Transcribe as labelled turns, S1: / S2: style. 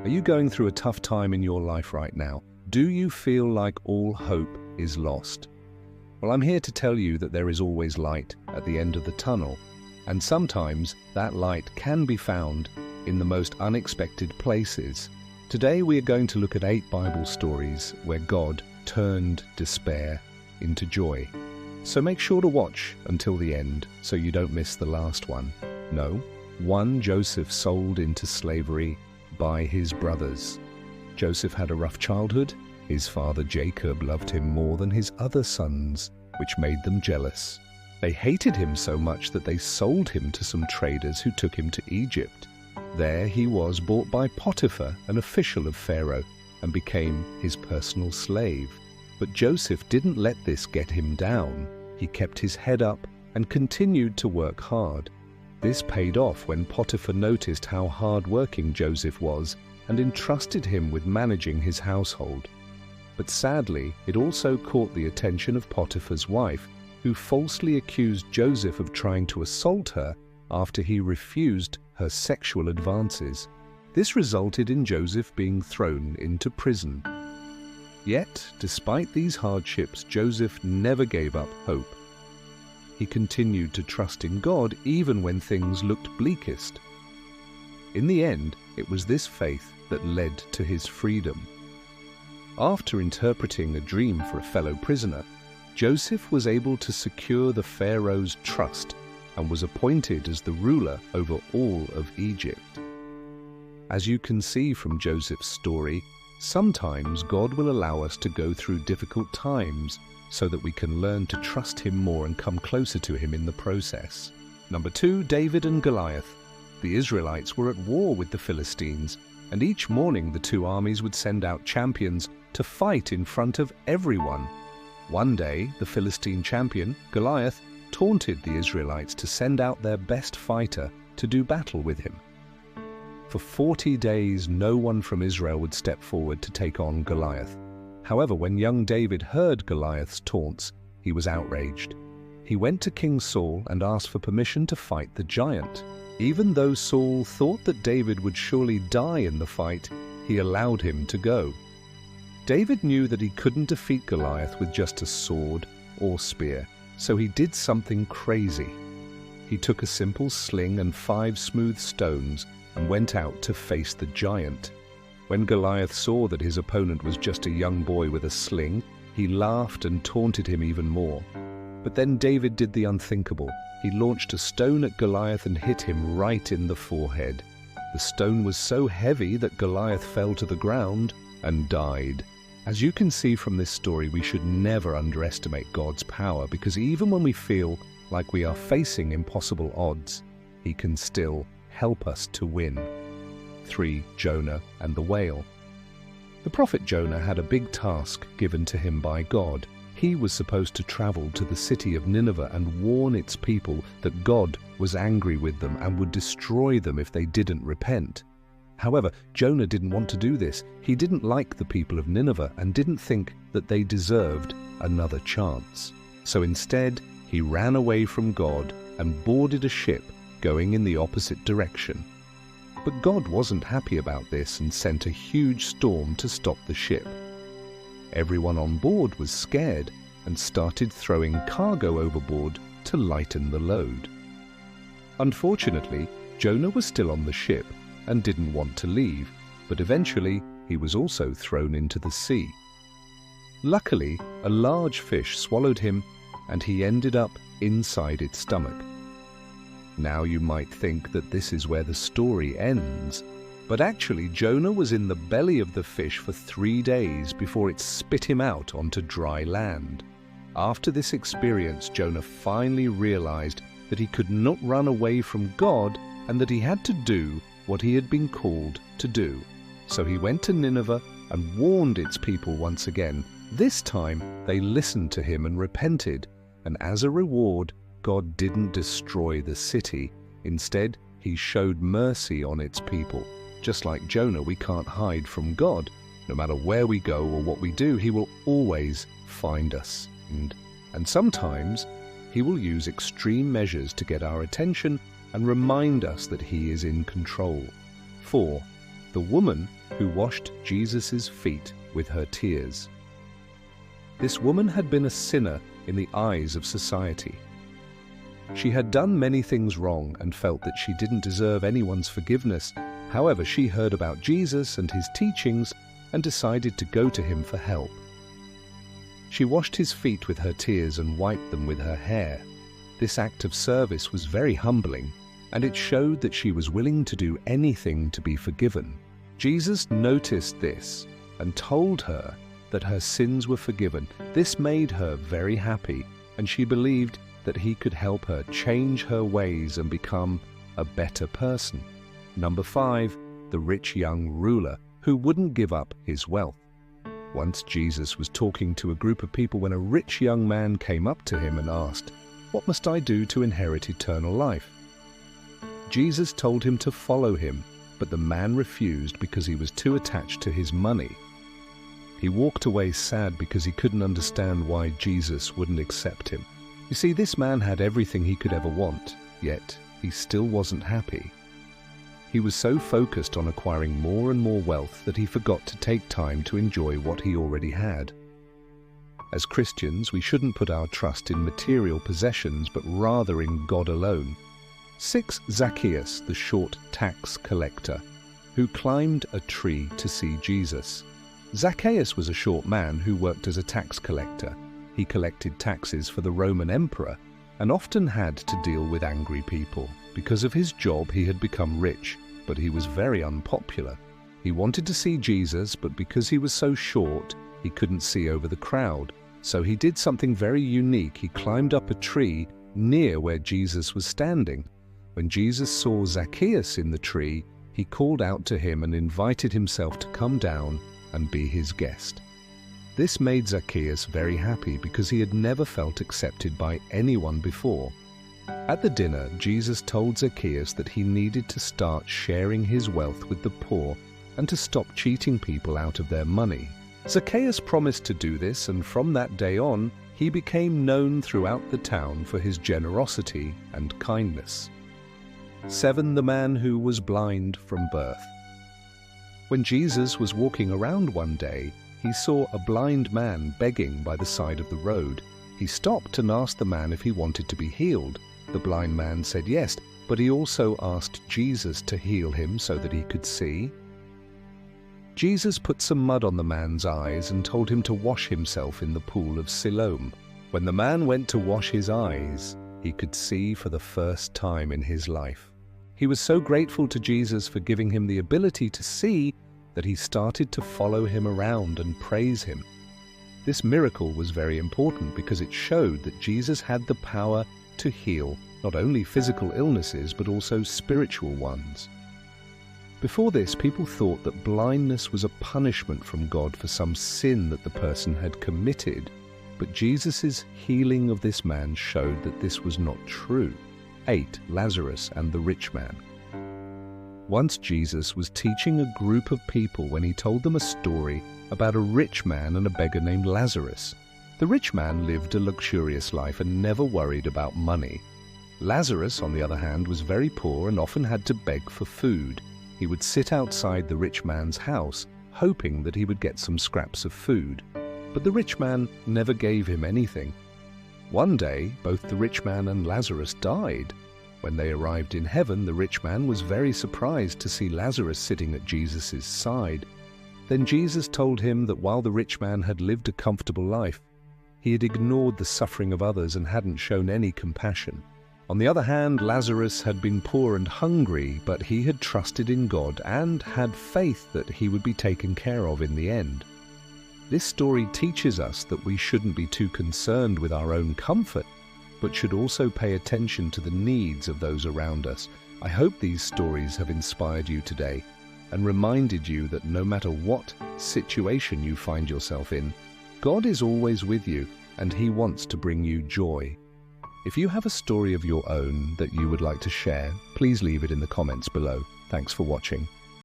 S1: Are you going through a tough time in your life right now? Do you feel like all hope is lost? Well, I'm here to tell you that there is always light at the end of the tunnel, and sometimes that light can be found in the most unexpected places. Today we are going to look at 8 Bible stories where God turned despair into joy. So make sure to watch until the end so you don't miss the last one. No, one Joseph sold into slavery by his brothers. Joseph had a rough childhood. His father Jacob loved him more than his other sons, which made them jealous. They hated him so much that they sold him to some traders who took him to Egypt. There he was bought by Potiphar, an official of Pharaoh, and became his personal slave. But Joseph didn't let this get him down. He kept his head up and continued to work hard. This paid off when Potiphar noticed how hard-working Joseph was and entrusted him with managing his household. But sadly, it also caught the attention of Potiphar's wife, who falsely accused Joseph of trying to assault her after he refused her sexual advances. This resulted in Joseph being thrown into prison. Yet, despite these hardships, Joseph never gave up hope. He continued to trust in God even when things looked bleakest. In the end, it was this faith that led to his freedom. After interpreting a dream for a fellow prisoner, Joseph was able to secure the Pharaoh's trust and was appointed as the ruler over all of Egypt. As you can see from Joseph's story, sometimes God will allow us to go through difficult times so that we can learn to trust him more and come closer to him in the process. Number 2, David and Goliath. The Israelites were at war with the Philistines, and each morning the two armies would send out champions to fight in front of everyone. One day, the Philistine champion, Goliath, taunted the Israelites to send out their best fighter to do battle with him. For 40 days, no one from Israel would step forward to take on Goliath. However, when young David heard Goliath's taunts, he was outraged. He went to King Saul and asked for permission to fight the giant. Even though Saul thought that David would surely die in the fight, he allowed him to go. David knew that he couldn't defeat Goliath with just a sword or spear, so he did something crazy. He took a simple sling and 5 smooth stones and went out to face the giant. When Goliath saw that his opponent was just a young boy with a sling, he laughed and taunted him even more. But then David did the unthinkable. He launched a stone at Goliath and hit him right in the forehead. The stone was so heavy that Goliath fell to the ground and died. As you can see from this story, we should never underestimate God's power, because even when we feel like we are facing impossible odds, he can still help us to win. 3. Jonah and the whale. The prophet Jonah had a big task given to him by God. He was supposed to travel to the city of Nineveh and warn its people that God was angry with them and would destroy them if they didn't repent. However, Jonah didn't want to do this. He didn't like the people of Nineveh and didn't think that they deserved another chance. So instead, he ran away from God and boarded a ship going in the opposite direction. But God wasn't happy about this and sent a huge storm to stop the ship. Everyone on board was scared and started throwing cargo overboard to lighten the load. Unfortunately, Jonah was still on the ship and didn't want to leave, but eventually he was also thrown into the sea. Luckily, a large fish swallowed him and he ended up inside its stomach. Now you might think that this is where the story ends, but actually Jonah was in the belly of the fish for 3 days before it spit him out onto dry land. After this experience, Jonah finally realized that he could not run away from God and that he had to do what he had been called to do. So he went to Nineveh and warned its people once again. This time they listened to him and repented, and as a reward, God didn't destroy the city. Instead, he showed mercy on its people. Just like Jonah, we can't hide from God. No matter where we go or what we do, he will always find us. And sometimes he will use extreme measures to get our attention and remind us that he is in control. 4. the woman who washed Jesus' feet with her tears. This woman had been a sinner in the eyes of society. She had done many things wrong and felt that she didn't deserve anyone's forgiveness. However, she heard about Jesus and his teachings and decided to go to him for help. She washed his feet with her tears and wiped them with her hair. This act of service was very humbling, and it showed that she was willing to do anything to be forgiven. Jesus noticed this and told her that her sins were forgiven. This made her very happy, and she believed that he could help her change her ways and become a better person. Number 5, the rich young ruler who wouldn't give up his wealth. Once Jesus was talking to a group of people when a rich young man came up to him and asked, "What must I do to inherit eternal life?" Jesus told him to follow him, but the man refused because he was too attached to his money. He walked away sad because he couldn't understand why Jesus wouldn't accept him. You see, this man had everything he could ever want, yet he still wasn't happy. He was so focused on acquiring more and more wealth that he forgot to take time to enjoy what he already had. As Christians, we shouldn't put our trust in material possessions, but rather in God alone. 6. Zacchaeus, the short tax collector, who climbed a tree to see Jesus. Zacchaeus was a short man who worked as a tax collector. He collected taxes for the Roman emperor and often had to deal with angry people. Because of his job, he had become rich, but he was very unpopular. He wanted to see Jesus, but because he was so short, he couldn't see over the crowd. So he did something very unique. He climbed up a tree near where Jesus was standing. When Jesus saw Zacchaeus in the tree, he called out to him and invited himself to come down and be his guest. This made Zacchaeus very happy because he had never felt accepted by anyone before. At the dinner, Jesus told Zacchaeus that he needed to start sharing his wealth with the poor and to stop cheating people out of their money. Zacchaeus promised to do this, and from that day on, he became known throughout the town for his generosity and kindness. 7. The man who was blind from birth. When Jesus was walking around one day, he saw a blind man begging by the side of the road. He stopped and asked the man if he wanted to be healed. The blind man said yes, but he also asked Jesus to heal him so that he could see. Jesus put some mud on the man's eyes and told him to wash himself in the pool of Siloam. When the man went to wash his eyes, he could see for the first time in his life. He was so grateful to Jesus for giving him the ability to see that he started to follow him around and praise him. This miracle was very important because it showed that Jesus had the power to heal not only physical illnesses but also spiritual ones. Before this, people thought that blindness was a punishment from God for some sin that the person had committed, but Jesus' healing of this man showed that this was not true. 8. Lazarus and the rich man. Once Jesus was teaching a group of people when he told them a story about a rich man and a beggar named Lazarus. The rich man lived a luxurious life and never worried about money. Lazarus, on the other hand, was very poor and often had to beg for food. He would sit outside the rich man's house, hoping that he would get some scraps of food. But the rich man never gave him anything. One day, both the rich man and Lazarus died. When they arrived in heaven, the rich man was very surprised to see Lazarus sitting at Jesus' side. Then Jesus told him that while the rich man had lived a comfortable life, he had ignored the suffering of others and hadn't shown any compassion. On the other hand, Lazarus had been poor and hungry, but he had trusted in God and had faith that he would be taken care of in the end. This story teaches us that we shouldn't be too concerned with our own comfort, but should also pay attention to the needs of those around us. I hope these stories have inspired you today and reminded you that no matter what situation you find yourself in, God is always with you and He wants to bring you joy. If you have a story of your own that you would like to share, please leave it in the comments below. Thanks for watching.